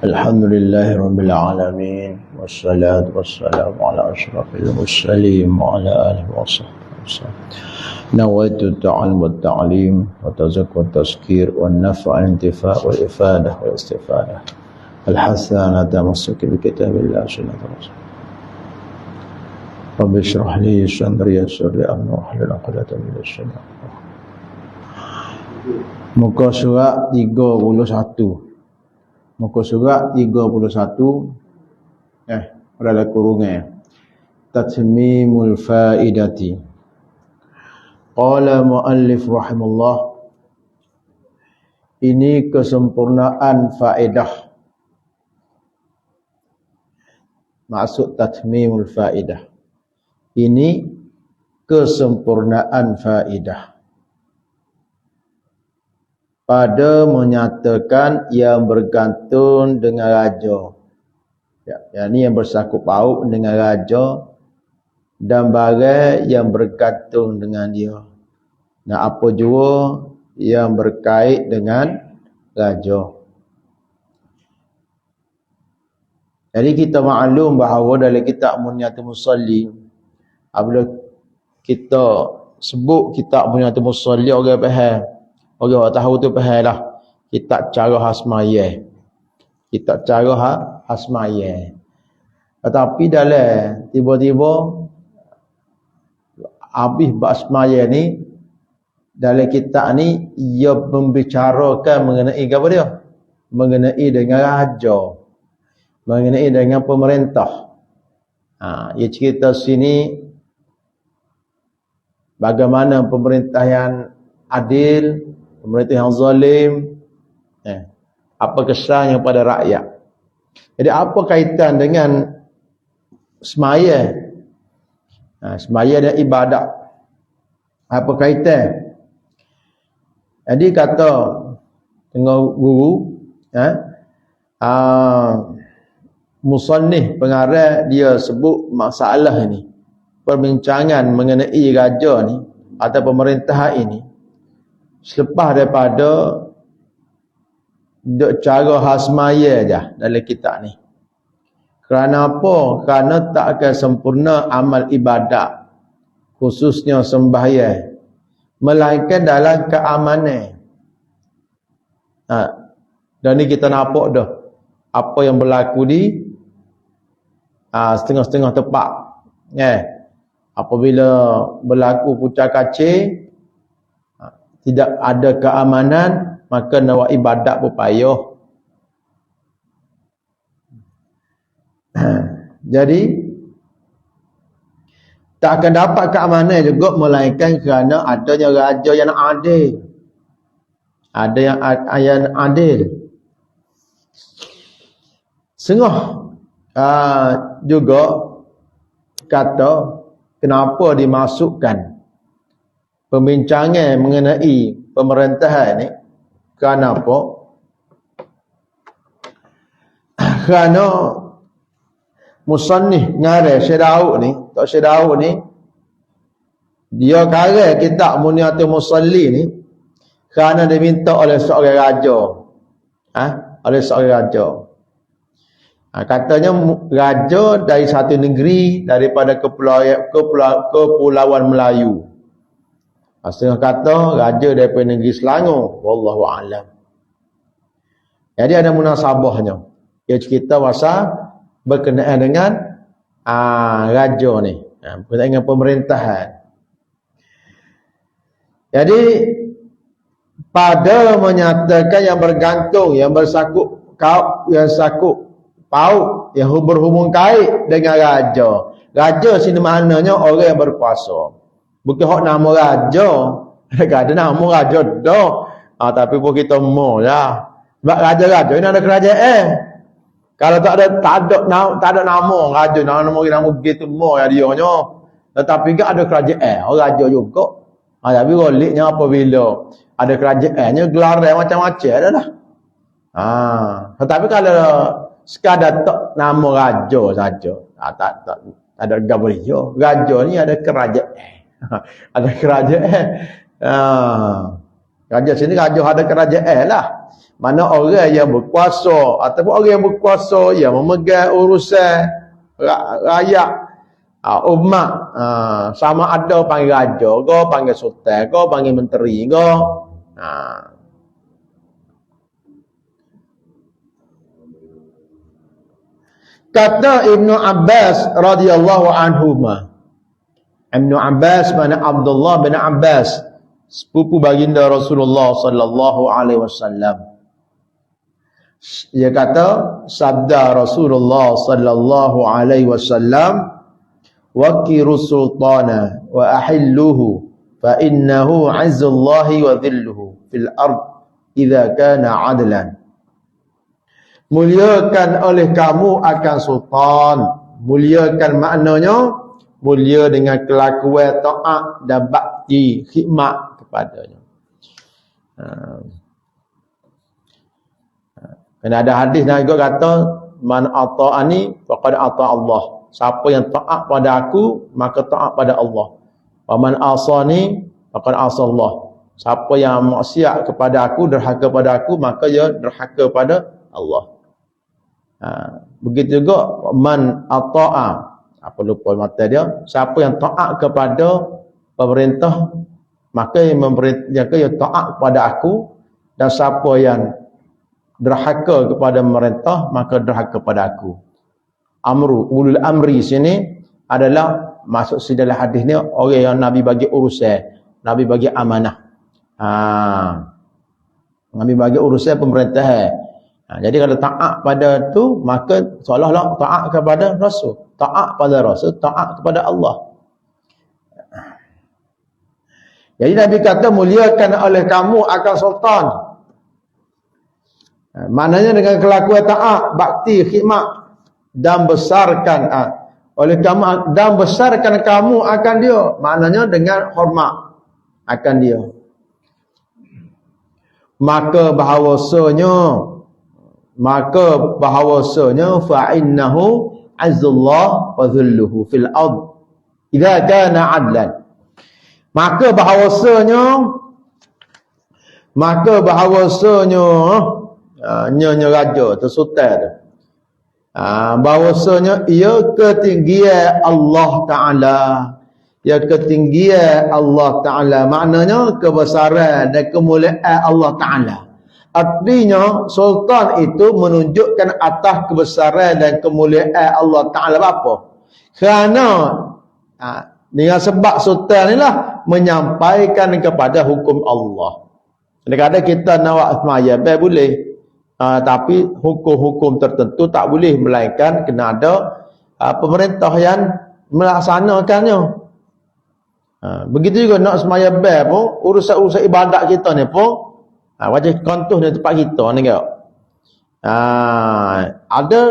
الحمد لله رب العالمين والصلاة والسلام على أشرف المرسلين وعلى آله وصحبه وسلم. نويت التعلم والتعليم والتزكية والتذكير والنفع والانتفاع والإفادة والاستفادة الحث على التمسك بكتاب الله سنة رسوله. رب اشرح لي صدري ويسر لي أمري واحلل عقدة من لساني. Muka surat 31. Muka surat 31 ada kurungnya. Tatmimul faidati. Qala muallif rahimahullah, ini kesempurnaan faedah. Maksud tatmimul faedah, ini kesempurnaan faedah pada menyatakan yang bergantung dengan raja, yakni yang bersangkut paut dengan raja dan barang yang bergantung dengan dia. Nah, apa jua yang berkait dengan raja. Jadi kita maklum bahawa dalam kitab Munyatul Musalli, apabila kita sebut kitab Munyatul Musalli, orang faham. Orang tahu tu faham lah. Kitab cara hasmaya. Kitab cara hasmaya. Tetapi dalam tiba-tiba habis basmaya ni, dalam kitab ni ia membicarakan mengenai apa dia? Mengenai dengan raja. Mengenai dengan pemerintah. Ia cerita sini bagaimana pemerintah yang adil, pemerintah yang zalim, apa kesannya pada rakyat. Jadi apa kaitan dengan semaya? Semaya dan ibadat, apa kaitan? Jadi kata tengah guru, musannif pengarang dia sebut masalah ini, perbincangan mengenai raja ni atau pemerintah ini selepas daripada cara hasmaya je dalam kitab ni. Kerana apa? Kerana tak akan sempurna amal ibadat, khususnya sembahyang, melainkan dalam keamanan. Dan ni kita nampak dah apa yang berlaku di setengah-setengah tempat. Apabila berlaku puncak kacir, tidak ada keamanan, maka nak ibadat berpayah. Jadi tak akan dapat keamanan juga, melainkan kerana adanya raja yang adil. Ada yang adil. Sengah juga kata kenapa dimasukkan pembincangan mengenai pemerintahan ni. Kerana apa? Kerana musannif ngarang Syekh Daud ni, Tok Syekh Daud ni, dia karang kitab Munyatul Musalli ni kerana dia minta oleh seorang raja. Oleh seorang raja. Katanya raja dari satu negeri daripada kepulauan Melayu. Setengah kata raja daripada negeri Selangor, wallahu a'lam. Jadi ada munasabahnya. Dia cerita pasal berkenaan dengan raja ni, berkenaan dengan pemerintahan. Jadi pada menyatakan yang bergantung, yang bersangkut paut, yang berhubung kait dengan raja. Raja sini maknanya orang yang berkuasa. Bukan hak nama raja. Ada nama raja dah. Tapi pun kita mau lah. Sebab raja-raja ini ada kerajaan. Kalau tak ada nama raja, nama begitu mau ya dia nya. Tetapi kan ada kerajaan, raja juga. Tapi goliknya apabila ada kerajaannya, gelar dia macam-macam dah. Tetapi kalau sekadar tak nama raja saja, tak ada gabriyo. Raja ni ada kerajaan. Ada kerajaan. Raja sini raja ada kerajaan lah. Mana orang yang berkuasa ataupun orang yang berkuasa yang memegang urusan rakyat, umat, sama ada panggil raja ke, panggil sultan ke, panggil menteri ke. Kata Ibnu Abbas radhiyallahu anhuma. Ibnu Abbas mana Abdullah bin Abbas, sepupu baginda Rasulullah sallallahu alaihi wasallam. Dia kata sabda Rasulullah sallallahu alaihi wasallam, waqiru sultana wa ahilluhu fa innahu 'azzullahi wa dhilluhu fil ard idza kana 'adlan. Muliakan oleh kamu akan sultan. Muliakan maknanya mulia dengan kelakuan taat dan bakti khidmat kepadanya. Kerana ada hadis Nabi kata, man ata'ani faqad ata Allah. Siapa yang taat pada aku, maka taat pada Allah. Wa man asani faqad asa Allah. Siapa yang maksiat kepada aku, derhaka pada aku, maka dia derhaka pada Allah. Begitu juga man ata'a, apa lupa mata dia, siapa yang taat kepada pemerintah, maka yang taat kepada aku, dan siapa yang derhaka kepada pemerintah, maka derhaka kepada aku. Ulul amri sini adalah masuk si dalam hadis ni orang yang Nabi bagi urusan, Nabi bagi amanah. Nabi bagi urusan pemerintahan. Jadi kalau taat pada tu, maka seolah-olah taat kepada Rasul. Taat pada Rasul, taat kepada Allah. Jadi Nabi kata, muliakan oleh kamu akan sultan. Maknanya dengan kelakuan taat, bakti, khidmat, dan besarkan oleh kamu, dan besarkan kamu akan dia. Maknanya dengan hormat akan dia. Maka bahawasanya fa innahu azzullah wa dhulluhu fil ard idza kana adlan. Maka bahawasanya nyonya raja tu sultan tu, bahawasanya ia ketinggian Allah Ta'ala, ia ketinggian Allah Ta'ala, maknanya kebesaran dan kemuliaan Allah Ta'ala. Artinya sultan itu menunjukkan atas kebesaran dan kemuliaan Allah Ta'ala. Apa? Kerana dengan sebab sultan inilah menyampaikan kepada hukum Allah. Kadang-kadang kita nak buat semaya boleh, tapi hukum-hukum tertentu tak boleh, melainkan kena ada pemerintah yang melaksanakannya. Begitu juga nak semaya pun, urusan-urusan ibadat kita ni pun, wajib contoh di tempat kita ni ke. Ada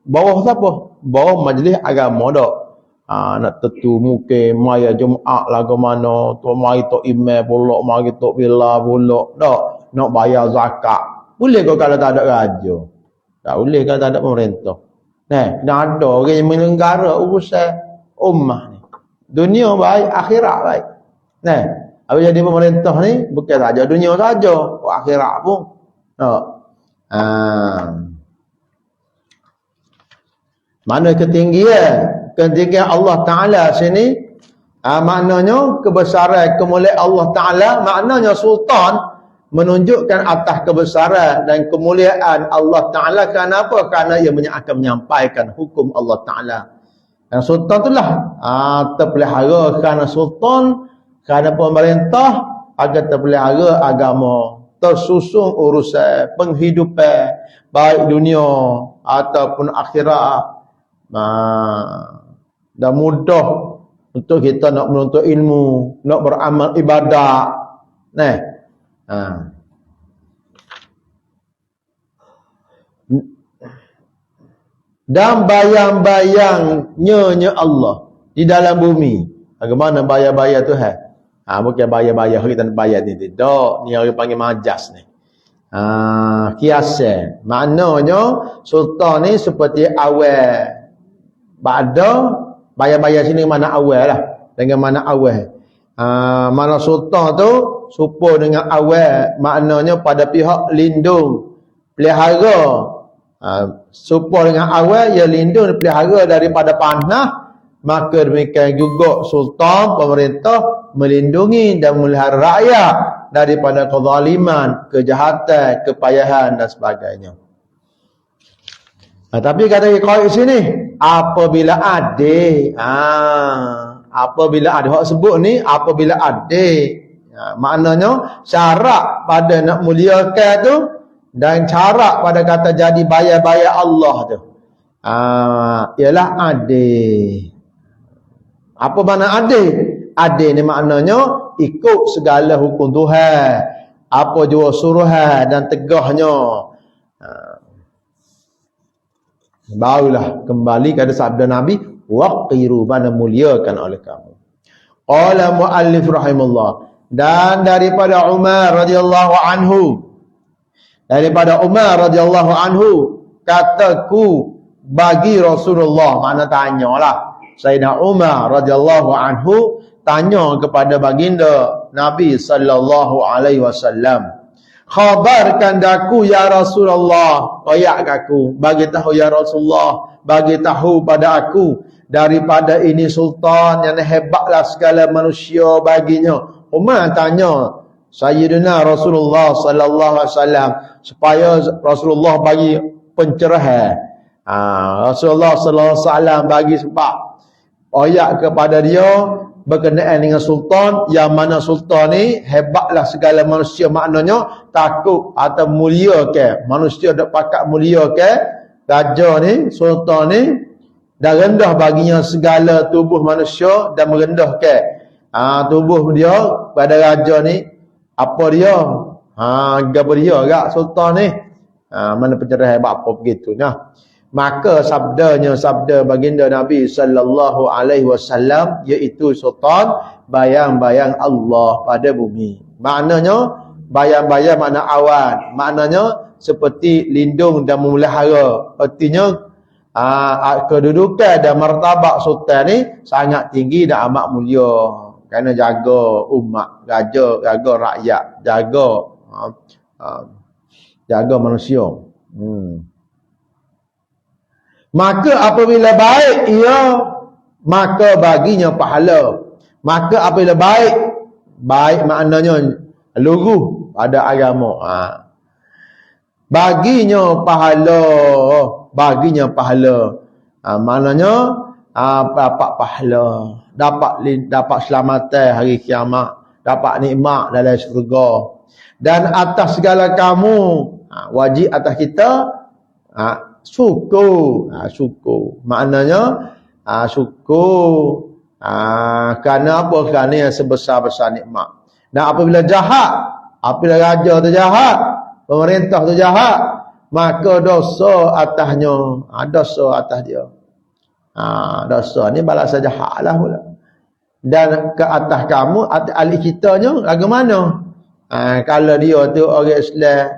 bawah siapa? Bawah majlis agama dak. Nak tentu mungkin maya Jumaat lagu mana, tu mari tok imam pulak, mari tok bila pulak dak. Nak bayar zakat. Boleh kau kalau tak ada raja? Tak boleh kalau tak ada pemerintah. Dah ada orang yang menyelenggara urusan ummah ni. Dunia baik, akhirat baik. Apa jadi pemerintah ni bukan saja dunia saja, akhirat pun. Mana ketinggian Allah Ta'ala sini, maknanya kebesaran kemuliaan Allah Ta'ala, maknanya sultan menunjukkan atas kebesaran dan kemuliaan Allah Ta'ala. Kerana apa? Kerana ia akan menyampaikan hukum Allah Ta'ala. Dan sultan itulah terpelihara kerana sultan, kerana pemerintah, agar terpelihara agama, tersusun urusan penghidupan baik dunia ataupun akhirat. Dan mudah untuk kita nak menuntut ilmu, nak beramal ibadat. Dan bayang-bayangnya Allah di dalam bumi. Bagaimana bayang-bayang Tuhan? Bukan bayang-bayang kita nak bayang ni. Tak, ni orang panggil majas ni. Kiasan. Maknanya sultan ni seperti awal. Ba'da bayang-bayang sini mana awal lah. Dengan mana awal. Mana sultan tu serupa dengan awal, maknanya pada pihak lindung, pelihara. Serupa dengan awal, ia lindung dan pelihara daripada panah. Maka demikian juga sultan, pemerintah melindungi dan melihara rakyat daripada kezaliman, kejahatan, kepayahan dan sebagainya. Tapi kata qaid sini, apabila adil, apabila ada hak sebut ni, apabila adil, maknanya syarat pada nak muliakan tu dan syarat pada kata jadi bayar-bayar Allah tu ialah adil. Apa makna adil? Adil ni maknanya ikut segala hukum Tuhan, apa jua suruhan dan tegahnya. Barulah kembali kepada sabda Nabi, waqiru, mana muliakan oleh kamu. Qala muallif rahimahullah, dan daripada Umar radhiyallahu anhu, kataku bagi Rasulullah, makna tanyalah Sayyidina Umar radhiyallahu anhu tanya kepada baginda Nabi sallallahu alaihi wasallam, khabarkan daku ya Rasulullah, royak aku, bagi tahu ya Rasulullah, bagi tahu pada aku daripada ini sultan yang hebatlah segala manusia baginya. Umar tanya Sayyidina Rasulullah sallallahu alaihi wasallam supaya Rasulullah bagi pencerahan. Rasulullah sallallahu alaihi wasallam bagi sebab royak kepada dia berkenaan dengan sultan, yang mana sultan ni hebatlah segala manusia, maknanya takut atau mulia ke manusia dak pakat mulia ke raja ni, sultan ni, dan rendah baginya segala tubuh manusia dan merendah ke tubuh dia pada raja ni. Apa dia? Gapo dia gak sultan ni? Mana pencerahan apa begitu. Nah, maka sabda baginda Nabi sallallahu alaihi wasallam, iaitu sultan bayang-bayang Allah pada bumi. Maknanya bayang-bayang makna awan, maknanya seperti lindung dan memelihara. Artinya kedudukan dan martabat sultan ni sangat tinggi dan amat mulia, kerana jaga umat, jaga rakyat, jaga manusia. Maka apabila baik ia, maka baginya pahala. Maka apabila baik maknanya luruh pada agama, baginya pahala, maknanya dapat pahala, dapat selamatan hari kiamat, dapat nikmat dalam syurga. Dan atas segala kamu, wajib atas kita syukur. Maknanya syukur kerana apa? Kerana yang sebesar-besar nikmat. Dan apabila raja tu jahat, pemerintah tu jahat, maka dosa atasnya, dosa atas dia. Dosa ni balasan jahat lah pula. Dan ke atas kamu, atas ahli kitanya bagaimana? Kalau dia tu orang Islam,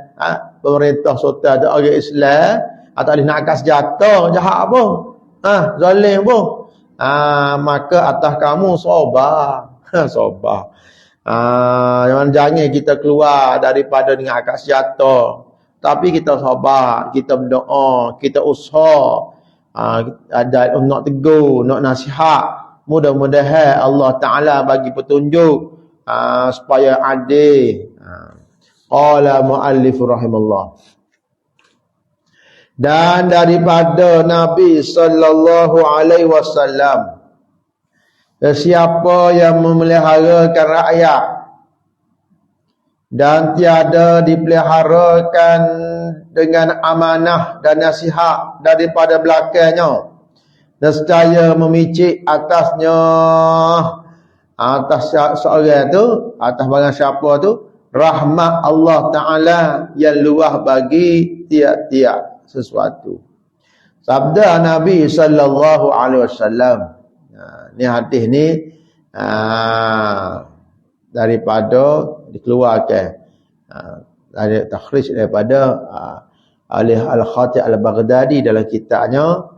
pemerintah sultan tu orang Islam, atau ahli nak angkat senjata, jahat apa? Zalim apa? Maka atas kamu sabar. Sabar. Jangan kita keluar daripada dengan angkat senjata, tapi kita sabar, kita berdoa, kita usaha, ada nak tegur, nak nasihat. Mudah-mudahan Allah Ta'ala bagi petunjuk supaya adil. Qala muallif rahimallah. Dan daripada Nabi sallallahu alaihi wasallam, siapa yang memeliharakan rakyat dan tiada dipeliharakan dengan amanah dan nasihat daripada belakangnya, nescaya memicik atasnya, atas seorang tu, atas barang siapa tu, rahmat Allah Ta'ala yang luah bagi tiap-tiap sesuatu. Sabda Nabi sallallahu alaihi wasallam. Ni hadis ni daripada dikeluarkan dari takhrij daripada oleh Al-Khatib Al-Baghdadi dalam kitabnya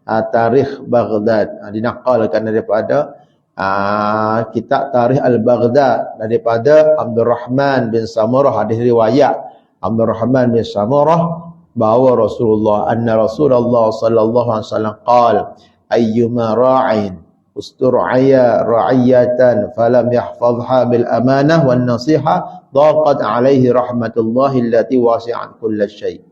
Tarikh Baghdad, dinaqalkan daripada Kitab Tarikh Al-Baghdad daripada Abdul Rahman bin Samurah, hadis riwayat Abdul Rahman bin Samurah bahawa Rasulullah sallallahu alaihi wasallam qala ayyuma ra'in ustur'aya ra'iyatan falam yahfazha bil amanah wan nasihah daqat alaihi rahmatullahi allati wasi'at kulla syai.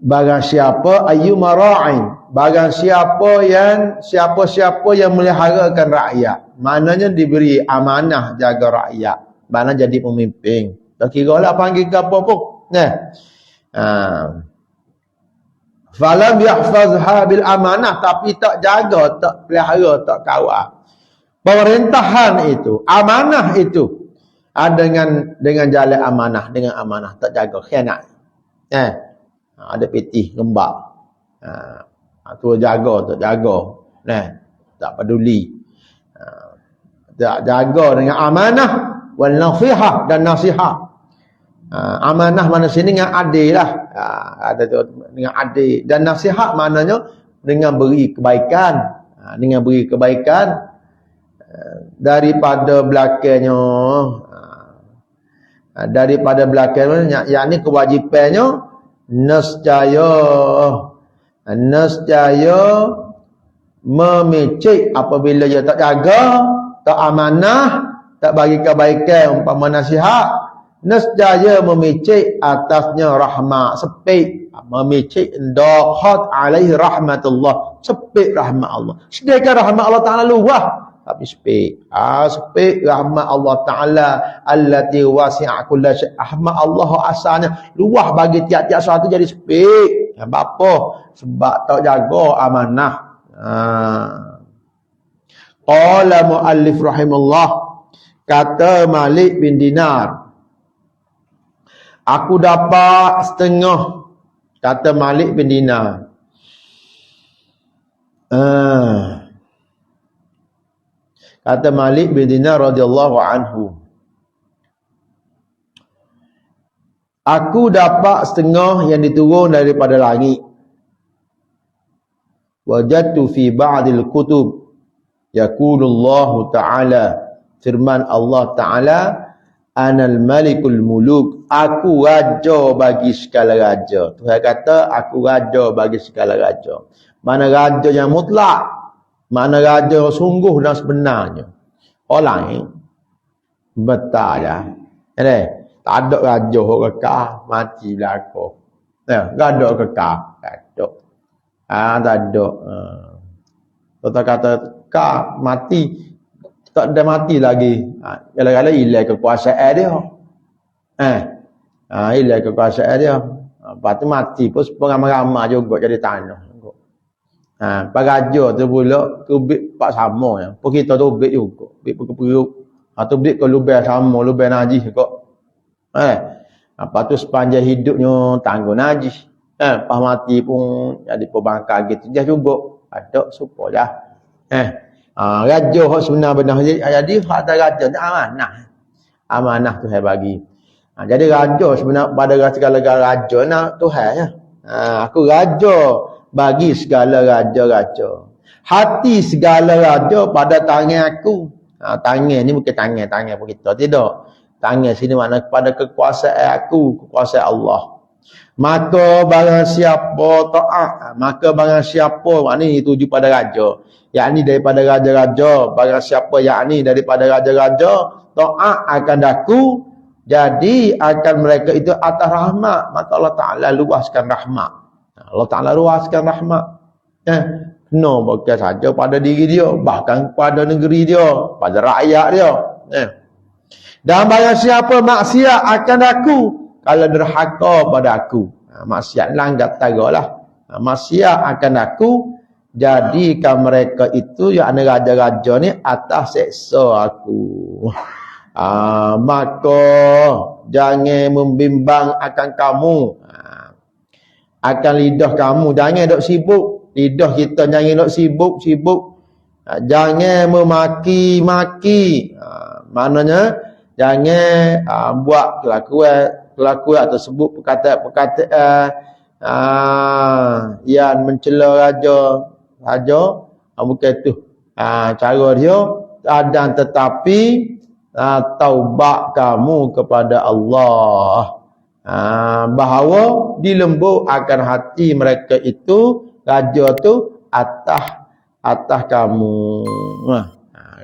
Barang siapa ayyuma ra'in, barang siapa yang meliharakan rakyat, maknanya diberi amanah jaga rakyat, mana jadi pemimpin, tak kira lah panggil ke apa pun. Falam yahfazha bil amanah, tapi tak jaga, tak pelihara, tak kawal. Pemerintahan itu, amanah itu, dengan jalan amanah, dengan amanah tak jaga, khianat. Ada petih lembab. Tu jaga, tak jaga. Tak peduli. Tak jaga dengan amanah wal nasihah, dan nasihat. Amanah mana sini dengan adil lah. Ada tu dengan adil, dan nasihat maknanya dengan beri kebaikan. Dengan beri kebaikan daripada belakangnya. Daripada belakangnya, yakni kewajipannya nescaya memecik apabila dia tak jaga, tak amanah, tak bagi kebaikan umpama nasihat, nescaya memecik atasnya rahmat, sepik, memecik daqat alaihi rahmatullah, sepik rahmat Allah. Sedangkan rahmat Allah Ta'ala luah, tapi sepik. Sepik rahmat Allah Ta'ala allati wasi'a kulla syai'. Rahmat Allah asalnya luah bagi tiap-tiap sesuatu jadi sepik. Apa? Sebab tak jaga amanah. Qala muallif rahimahullah, kata Malik bin Dinar, aku dapat setengah, kata Malik bin Dinar. Kata Malik bin Dinar radhiyallahu anhu, aku dapat setengah yang diturun daripada langit. Wajadtu fi ba'dil kutub yaqulullahu ta'ala, firman Allah Ta'ala, anal malikul muluk, aku raja bagi segala raja. Tuhan kata aku raja bagi segala raja. Mana raja yang mutlak, mana raja sungguh dan sebenarnya. Orang ni betul dah. Tak ada raja kekal, mati belaka. Tak ada kekal, tak ada. Tak ada. Kita kata kekal, mati, tak ada mati lagi. Kala-kala hilang kekuasaan dia. Hilang kekuasaan dia. Lepas tu mati pun ramai-ramai juga jadi tanah. Raja tu pula tubik pak sama ya. Pun kita tubik juga. Tubik peruk. Tubik ke lubang sama, lubang najis juga. Lepas tu sepanjang hidupnya tanggung najis. Lepas mati pun jadi pembangkang gitu. Dia juga ada supaya. Raja hak sebenar-benar jadi hak ada raja ni amanah. Amanah Tuhan bagi. Jadi raja sebenar pada segala raja nak Tuhan ya. Aku raja bagi segala raja-raja. Hati segala raja pada tangan aku. Tangan ni bukan tangan pun kita. Tidak. Tangan sini makna kepada kekuasaan aku, kekuasaan Allah. Maka barang siapa taat, maka barang siapa, maknanya tuju pada raja. Yakni daripada raja-raja, barang siapa yakni daripada raja-raja taat akan aku, jadi akan mereka itu atas rahmat, maka Allah Ta'ala luaskan rahmat. Allah Ta'ala luaskan rahmat. Kena bukan saja pada diri dia, bahkan pada negeri dia, pada rakyat dia. Dan barang siapa maksiat akan aku, kalau derhaka pada aku, maksiat langgar taralah, maksiat akan aku, jadikan mereka itu yang raja-raja ni atas seksa aku. Maka jangan membimbang akan kamu, akan lidah kamu, jangan dok sibuk lidah kita, jangan dok sibuk jangan memaki-maki, maknanya jangan buat kelakuan atau sebut perkataan yang mencela raja Bukan tu. Cara dia dan tetapi taubat kamu kepada Allah. Bahawa dilembut akan hati mereka itu, raja tu atas kamu.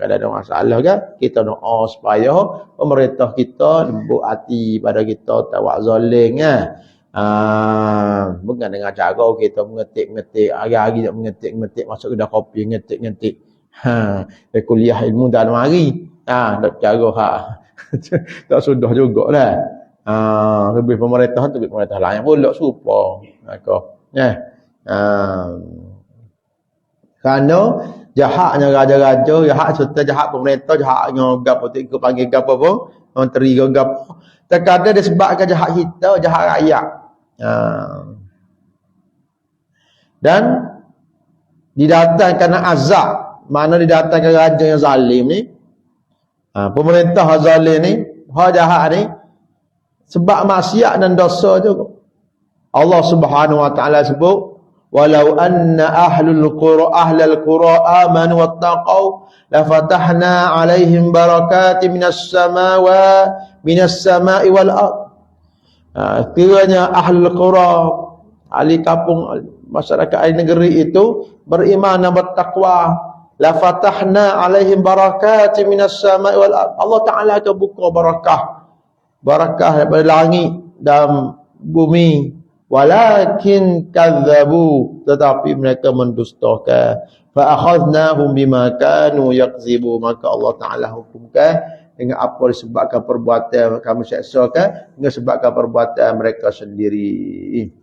Kalau ada masalah kan, kita doa supaya pemerintah kita lembut hati pada kita, tak buat zalim kan. Bukan dengan cara kita mengetik-mengetik, hari-hari nak mengetik-mengetik, masuk kedai kopi mengetik-mengetik. Kuliah ilmu dalam hari. Tak cara tak sudah jugalah. Lebih pemerintah tu pemerintah lain pula serupa. Kerana jahatnya raja-raja, jahat serta jahat pemerintah, jahatnya gapo tu ikut panggil gapo pun, menteri ke gapo. Terkadang disebabkan jahat kita, jahat rakyat. Dan didatangkan azab, mana didatangkan raja yang zalim ni, pemerintah zalim ni, jahat ni, sebab maksiat dan dosa juga. Allah Subhanahu wa taala sebut, walau anna ahlal qura amanu wattaqau la fatahna alaihim barakatin minas samai wal ard. Kiranya ahlul qura, ahli kampung, masyarakat ahli negeri itu beriman dan bertakwa, la fatahna alaihim barakatin minas samai wal ard. Allah taala akan buka barakah daripada langit dan bumi. Walakin kadzabu, tetapi mereka mendustakan. Fa akhadnahum bima kanu yakzibu, maka Allah Taala hukumkan dengan apa disebabkan perbuatan kami seksakan, dengan sebabkan perbuatan mereka sendiri.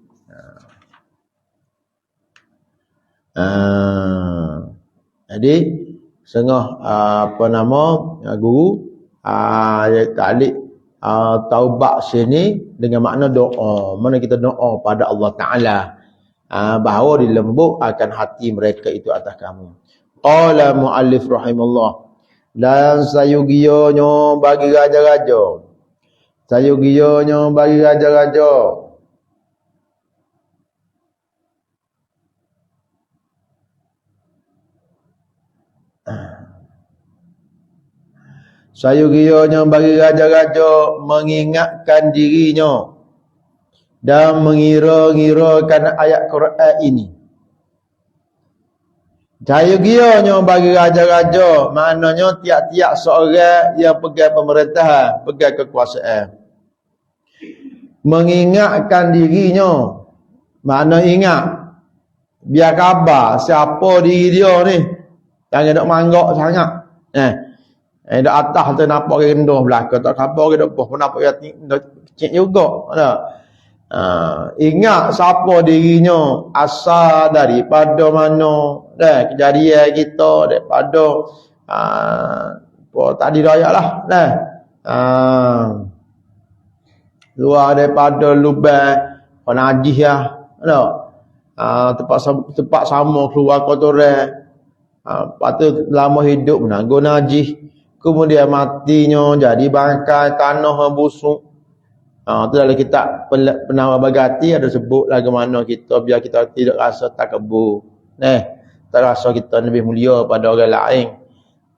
Jadi setengah guru ta'liq taubat sini dengan makna doa. Mana kita doa pada Allah Ta'ala bahawa dilembut akan hati mereka itu atas kamu. Qala muallif rahimahullah, dan sayugiyonyo bagi raja-raja, sayugiyonyo bagi raja-raja, sayugiyonyo bagi raja-raja mengingatkan dirinya dan mengira-ngirakan ayat Quran ini. Sayugiyonyo bagi raja-raja maknanya tiap-tiap seorang yang pegang pemerintahan, pegang kekuasaan, mengingatkan dirinya, makna ingat, biar khabar siapa diri dia ni, jangan dok manggak sangat. Dak atas tu nampak rendah belakang, tak khabar ke depan pun nampak kecil juga. Ingat siapa dirinya, asal daripada mana kejadian kita, daripada tadi raya lah luar daripada lubang najis tempat sama keluar kotoran, lepas tu lama hidup menanggung najis, kemudian matinya jadi bangkai tanah busuk. Tu dalam kitab Penawar Bagati ada sebut lagu mana kita biar kita tidak rasa takabur. Tak rasa kita lebih mulia pada orang lain,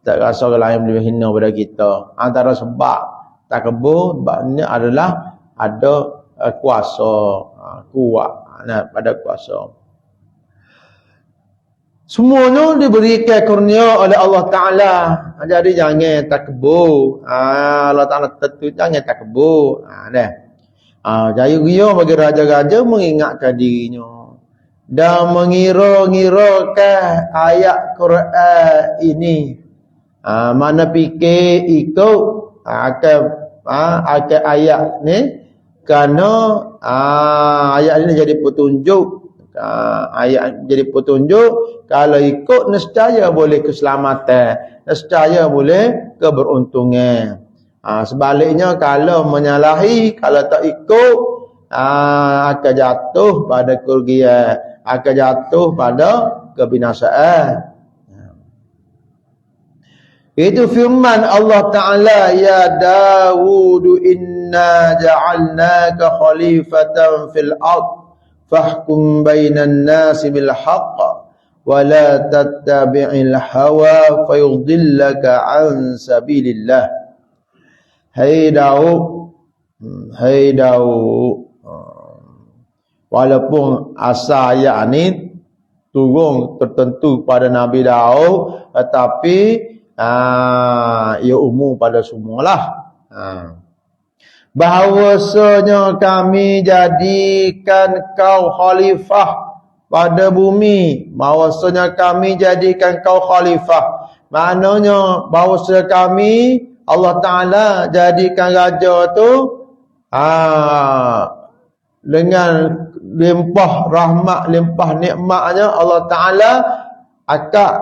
tak rasa orang lain lebih hina pada kita. Antara sebab takabur sebabnya adalah ada kuasa kuat pada kuasa. Semuanya diberikan kurnia oleh Allah Ta'ala. Jadi jangan takabur. Allah Ta'ala tentu jangan takabur. Jadi dia bagi raja-raja mengingatkan dirinya dan mengira-ngirakan ayat Quran ini. Mana fikir ikut akan ayat ni, kerana ayat ini jadi petunjuk. Ayat jadi petunjuk, kalau ikut nescaya boleh keselamatan, nescaya boleh keberuntungan. Sebaliknya kalau menyalahi, kalau tak ikut, akan jatuh pada kerugian, akan jatuh pada kebinasaan. Itu firman Allah Ta'ala, ya Dawud inna ja'alnaka khalifatan fil ard fahkum bainan nasi bil haqq wala tattabi'il hawa fayudillaka an sabilillah. Hai Daud, hai Daud, walaupun asal ayat ni turun tertentu pada Nabi Daud, tetapi ia umum pada semualah. Bahawasanya kami jadikan kau khalifah pada bumi, bahawasanya kami jadikan kau khalifah, maknanya bahawasanya kami Allah Ta'ala jadikan raja tu dengan limpah rahmat, limpah nikmatnya Allah Ta'ala akak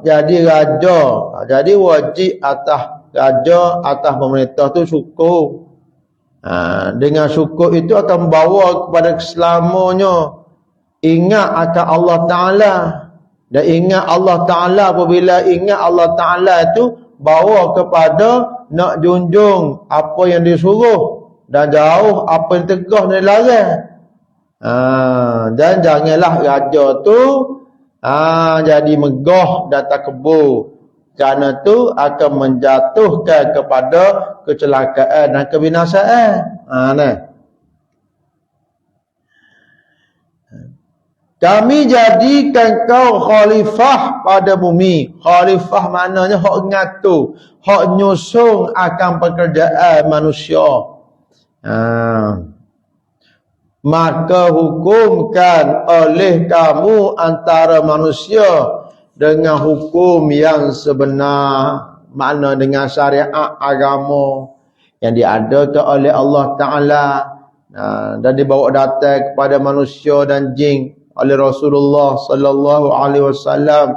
jadi raja. Jadi wajib atas raja, atas pemerintah tu syukur. Dengan syukur itu akan membawa kepada keselamanya ingat akan Allah Ta'ala. Dan ingat Allah Ta'ala, apabila ingat Allah Ta'ala itu bawa kepada nak junjung apa yang disuruh dan jauh apa yang tegah dan dilarang. Dan janganlah raja tu jadi megah dan takabur, kerana tu akan menjatuhkan kepada kecelakaan dan kebinasaan. Kami jadikan kau khalifah pada bumi. Khalifah maknanya hak ngatur, hak nyusung akan pekerjaan manusia. Maka hukumkan oleh kamu antara manusia dengan hukum yang sebenar, makna dengan syariat agama yang diadakan oleh Allah Ta'ala dan dibawa datang kepada manusia dan jin oleh Rasulullah sallallahu alaihi wasallam.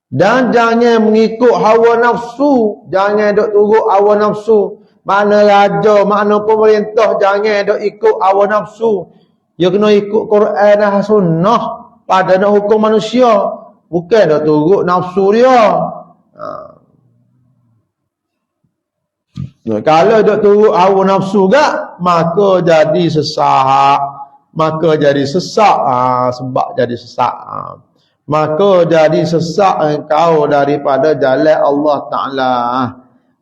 Dan jangan mengikut hawa nafsu, jangan dok turut hawa nafsu. Mana raja, mana pemerintah, jangan dok ikut hawa nafsu. Dia kena ikut Quran dan sunnah pada nak hukum manusia, bukan dok turut nafsu dia. Kalau dok turut hawa nafsu gak, maka jadi sesat, maka jadi sesak. Sebab jadi sesak, maka jadi sesak engkau daripada jalan Allah Ta'ala.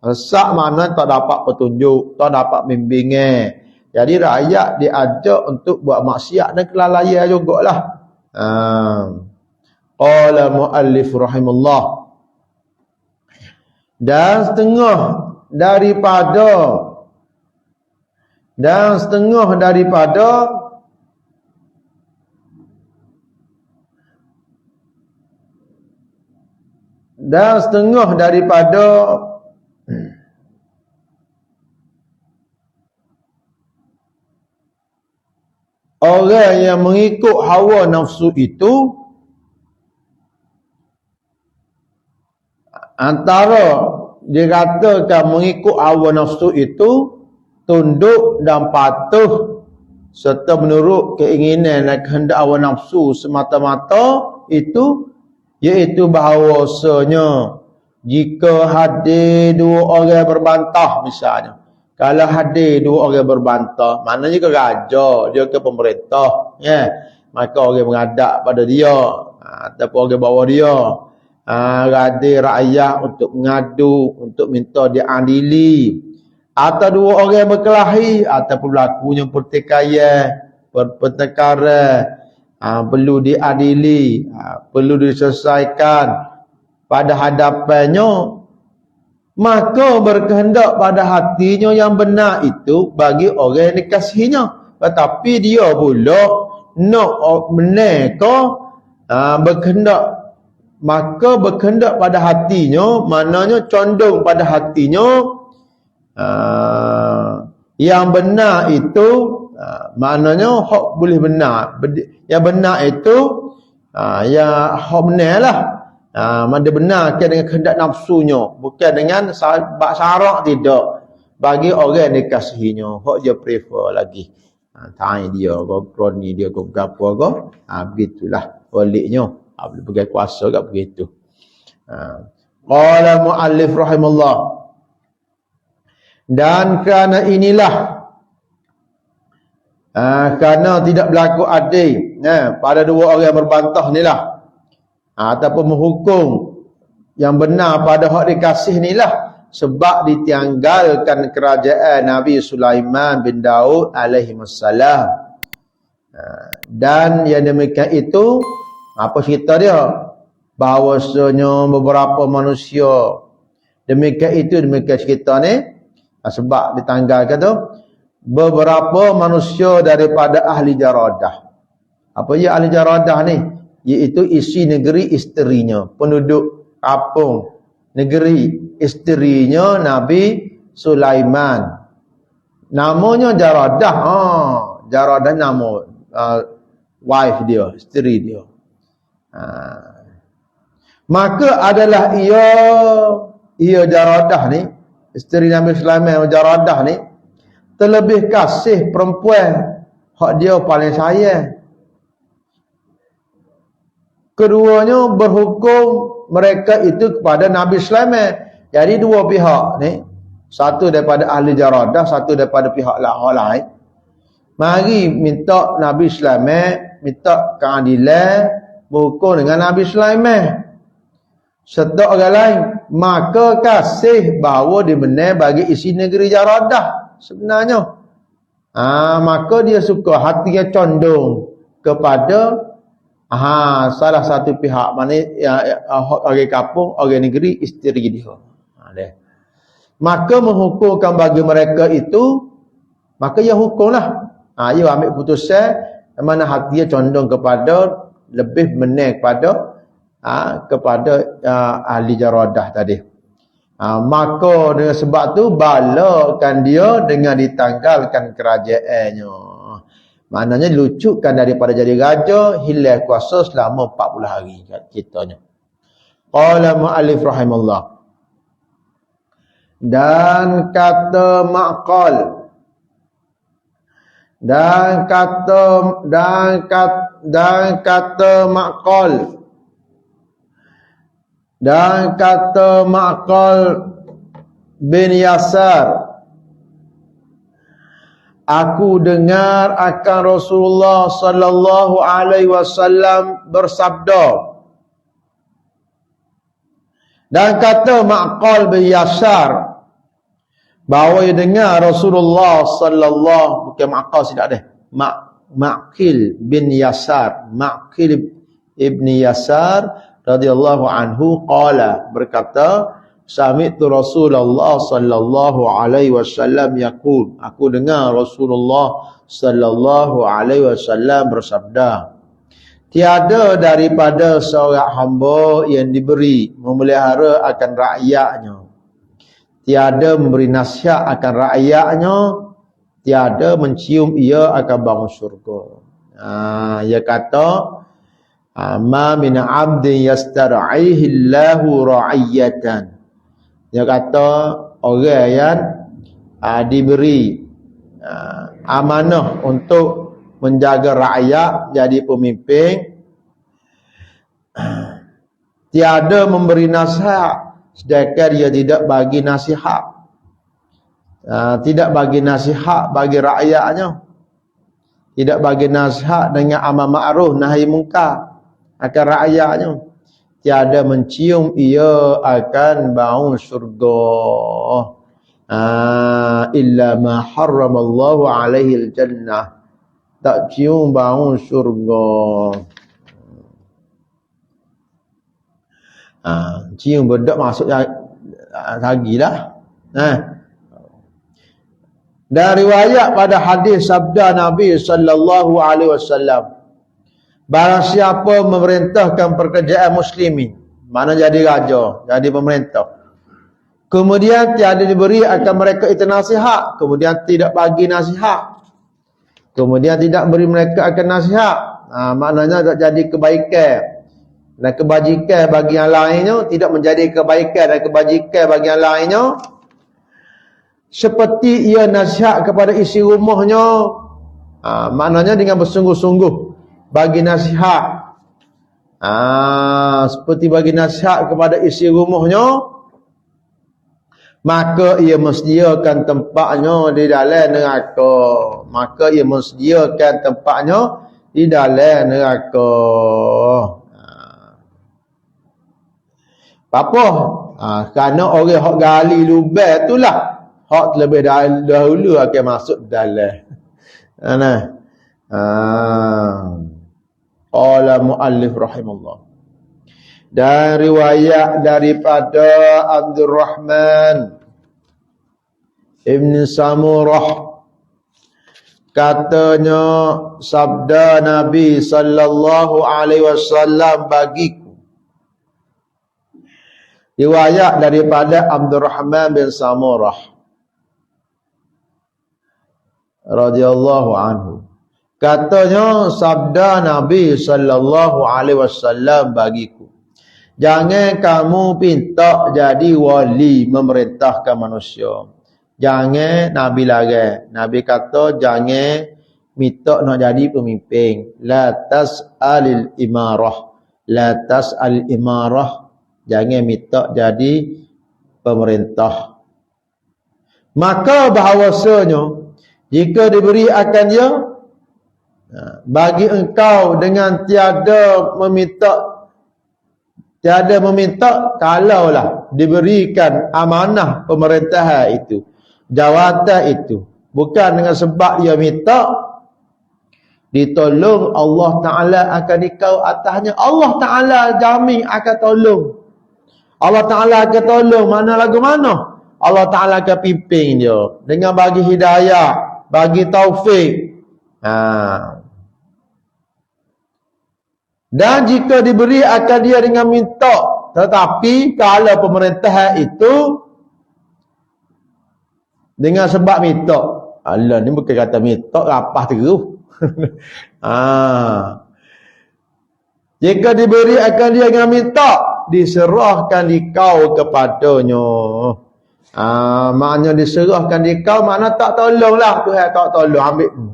Sesak mana tak dapat petunjuk, tak dapat bimbingan. Jadi rakyat diajak untuk buat maksiat dan kelalaian jugalah. Qala muallif rahimahullah. Dan setengah daripada dan setengah daripada orang yang mengikut hawa nafsu itu, antara dikatakan mengikut hawa nafsu itu tunduk dan patuh serta menurut keinginan dan kehendak hawa nafsu semata-mata itu, iaitu bahawasanya jika hadir dua orang berbantah misalnya. Kalau hadir dua orang berbantah, maknanya ke raja, dia ke pemerintah, maka orang menghadap pada dia ataupun orang bawah dia. Hadir rakyat untuk mengadu, untuk minta diadili, atau dua orang berkelahi ataupun berlakunya pertikaian, pertengkaran, perlu diadili, perlu diselesaikan pada hadapannya, maka berkehendak pada hatinya yang benar itu bagi orang yang dikasihinya. Tetapi dia pula nak benar ke berkehendak, maka berkehendak pada hatinya, maknanya condong pada hatinya yang benar itu, maknanya hak boleh benar. Yang benar itu yang hak benar lah. Mana benar dengan kehendak nafsunya, bukan dengan syarak, tidak. Bagi orang yang dikasihinya, hak dia prefer lagi. Tanya dia ke kroni dia ke berapa ke, begitulah baliknya. Boleh pegang kuasa kat begitu. Qala muallif rahimahullah. Dan kerana inilah Kerana tidak berlaku adil pada dua orang yang berbantah ni lah, ataupun menghukum yang benar pada hak dikasih ni lah, sebab ditinggalkan kerajaan Nabi Sulaiman bin Daud alaihi wassalam. Dan yang demikian itu, apa cerita dia? Bahawasanya beberapa manusia demikian cerita ni, sebab ditanggalkan tu beberapa manusia daripada ahli Jaradah. Apa ya ahli Jaradah ni? Iaitu isi negeri isterinya, penduduk kampung negeri isterinya Nabi Sulaiman. Namanya Jaradah. Jaradah nama wife dia, isteri dia. Maka adalah ia Jaradah ni, isteri Nabi Sulaiman Jaradah ni, terlebih kasih perempuan hak dia paling sayang. Keduanya berhukum mereka itu kepada Nabi Sulaiman. Jadi dua pihak ni, satu daripada ahli Jaradah, satu daripada pihak lain, mari minta Nabi Sulaiman minta keadilan berhukum dengan Nabi Sulaiman. Serta orang lain, maka kasih bahawa dibenar bagi isi negeri Jaradah sebenarnya. Maka dia suka, hatinya condong kepada salah satu pihak, mana orang kampung, orang negeri, isteri dia. Maka menghukumkan bagi mereka itu, maka ia hukumlah. Ia ambil putusan mana hatinya condong kepada lebih benar kepada ahli Jaradah tadi. Maka dengan sebab tu balakan dia dengan ditanggalkan kerajaannya. Maknanya dilucutkan daripada jadi raja, hilang kuasa selama 40 hari ceritanya. Qala mu'allif rahimahullah. Dan kata maqal, dan kata Maqal bin Yasar, aku dengar akan Rasulullah sallallahu alaihi wasallam bersabda. Dan kata Maqal bin Yasar bahawa ia dengar Rasulullah sallallahu, bukan Maqal tidak ada, Maqil bin Yasar, Maqil ibn Yasar radhiyallahu anhu qala, berkata, sami'tu Rasulullah sallallahu alaihi wasallam yaqul, aku dengar Rasulullah sallallahu alaihi wasallam bersabda, tiada daripada seorang hamba yang diberi memelihara akan rakyatnya, tiada memberi nasihat akan rakyatnya, tiada mencium ia akan bangun syurga. Ia kata, ma min 'abdin yastar'ihi Allahu ra'iyatan. Dia kata orang yang diberi amanah untuk menjaga rakyat, jadi pemimpin, tiada memberi nasihat sedangkan dia tidak bagi nasihat, tidak bagi nasihat bagi rakyatnya, tidak bagi nasihat dengan amal ma'ruf nahi munkar akan rakyatnya, tiada mencium ia akan bangun syurga, illa ma harramallahu alaihi al-jannah, tak cium bangun syurga. Cium bedak masuk lagi dah. Dan riwayat pada hadis sabda Nabi sallallahu alaihi wasallam, barang siapa memerintahkan pekerjaan muslimin, mana jadi raja, jadi pemerintah, kemudian tiada diberi akan mereka itu nasihat, kemudian tidak bagi nasihat, kemudian tidak beri mereka akan nasihat, maknanya tak jadi kebaikan dan kebajikan bagi yang lainnya, tidak menjadi kebaikan dan kebajikan bagi yang lainnya, seperti ia nasihat kepada isi rumahnya, maknanya dengan bersungguh-sungguh bagi nasihat, seperti bagi nasihat kepada isi rumahnya, maka ia mensediakan tempatnya di dalam neraka. Maka ia mensediakan tempatnya di dalam neraka. Apa? Kerana orang hak gali lubang itulah hak terlebih dahulu akan masuk dalam. Qala muallif rahimahullah. Dan riwayat daripada Abdul Rahman Ibn Samurah, katanya sabda Nabi sallallahu alaihi wasallam bagiku. Riwayat daripada Abdul Rahman bin Samurah radhiyallahu anhu, katanya sabda Nabi sallallahu alaihi wasallam bagiku, jangan kamu pinta jadi wali memerintahkan manusia. Jangan Nabi larang. Nabi kata jangan minta nak jadi pemimpin. La tas'alil imarah. La tas'alil imarah. Jangan minta jadi pemerintah. Maka bahawasanya jika diberi akan dia, bagi engkau dengan tiada meminta, kalaulah diberikan amanah pemerintahan itu, jawatan itu, bukan dengan sebab ia minta, ditolong Allah Ta'ala akan dikau atasnya. Allah Ta'ala jamin akan tolong. Allah Ta'ala akan tolong mana lagu mana. Allah Ta'ala akan pimpin dia dengan bagi hidayah, bagi taufik. Dan jika diberi akan dia dengan minta, tetapi kalau pemerintahan itu dengan sebab minta, Allah ni bukan kata minta rapah terus. Jika diberi akan dia dengan minta, diserahkan dikau kepadanya. Maknanya diserahkan dikau, makna tak tolonglah. Tuhan tak tolong,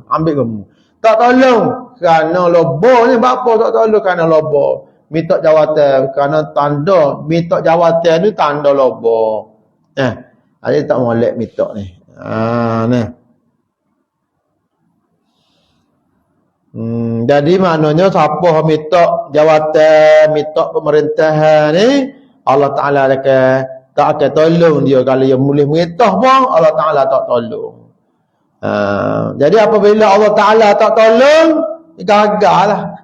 ambil kamu. Tak tolong kerana lobonya. Apa tak tolong kerana lobo? Minta jawatan kerana tanda minta jawatan ni tanda lobo. Ada tak molek minta ni. Ni. Jadi maknanya siapa minta jawatan, minta pemerintahan ni, Allah Ta'ala tak akan tolong dia. Kalau dia boleh merintah pun Allah Ta'ala tak tolong. Jadi apabila Allah Ta'ala tak tolong,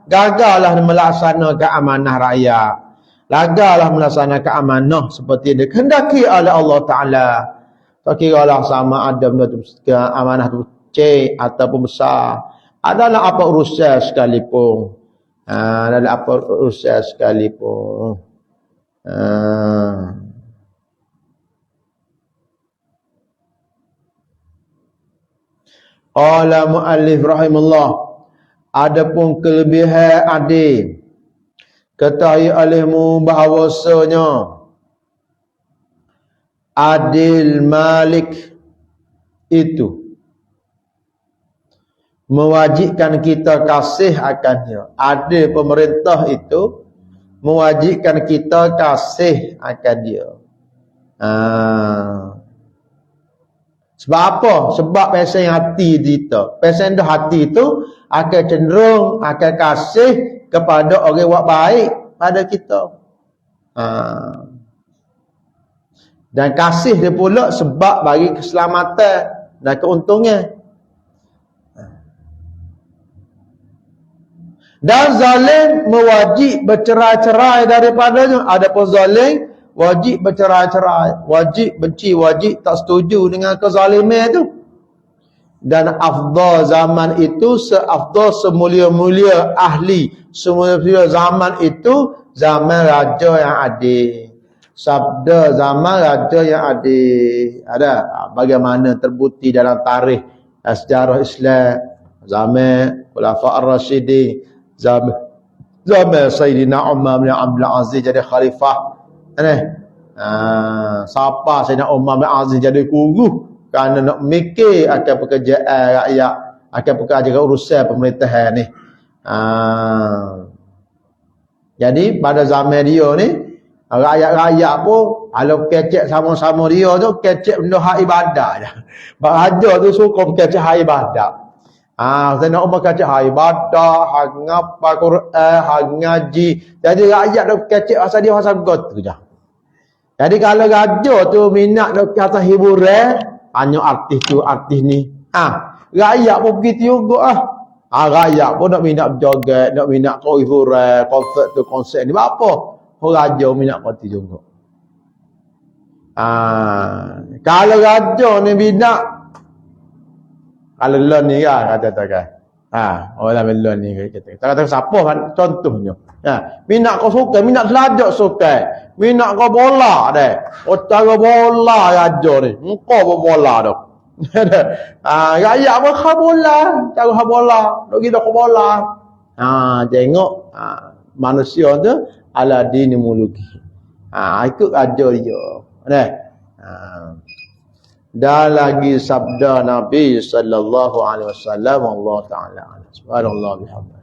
gagallah melaksanakan amanah rakyat, gagallah melaksanakan amanah seperti yang dikehendaki oleh Allah Ta'ala. Tak kira lah sama ada benda tu amanah tu kecil ataupun besar, adalah apa urusan sekalipun, adalah apa urusan sekalipun. Qala muallif rahimahullah, adapun kelebihan adil, ketahui olehmu bahawasanya adil malik itu mewajibkan kita kasih akannya. Adil pemerintah itu mewajibkan kita kasih akan dia. Sebab apa? Sebab pasal hati kita. Pasal dah hati itu akan cenderung akan kasih kepada orang yang buat baik pada kita. Dan kasih dia pula sebab bagi keselamatan dan keuntungan. Dan zalim mewajib bercerai-cerai daripadanya. Adapun zalim wajib bercerai-cerai, wajib benci, wajib tak setuju dengan kezaliman itu. Dan afdal zaman itu, seafdal semulia-mulia ahli, semulia zaman itu zaman raja yang adil. Sabda zaman raja yang adil. Ada bagaimana terbukti dalam tarikh sejarah Islam, zaman Khulafa' ar-Rasyidin, zaman Sayyidina Umar bin Abdul Aziz jadi khalifah. Siapa Sayyidina Umar bin Aziz jadi guru kerana nak mikir akan pekerjaan rakyat, akan pekerjaan urusan pemerintahan ni. Jadi pada zaman dia ni, Rakyat-rakyat pun kalau kecek sama-sama dia tu kecek benda hak ibadah je. Raja tu suka kecek hak ibadah. Saya nak umat kecek hak ibadah, hak ngapa Quran, hak ngaji. Jadi rakyat tu kecek pasal dia pasal god tu je. Jadi kalau raja tu minat nak kata hiburan, hanya artis tu artis ni. Rakyat pun begitu juga rakyat pun nak minat berjoget, nak minat kau hiburan, konsert ni apa? Raja minat parti juga. Kalau raja ni minat, kalau lon ni kan kata-kata. Orang lon ni kata siapa kan contohnya. Minat kau suka, minat selajak suka. Minat kau bola deh. Cara bola raja ni. Engkau bola tu. Rakyat pun bola, cara bola, nak kita ke bola. Tengok manusia tu ala dini muluki. Ikut raja dia. Dan lagi sabda Nabi sallallahu alaihi wasallam, Allah taala subhanallah bihamdihi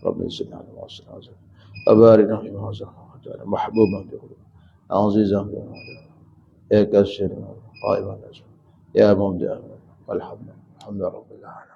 Rabbil subhanahu wa ta'ala abarina fi ta'ala mahbubah bi azizah ya kasir qaiman ya mubda alhamdulillah rabbil alamin.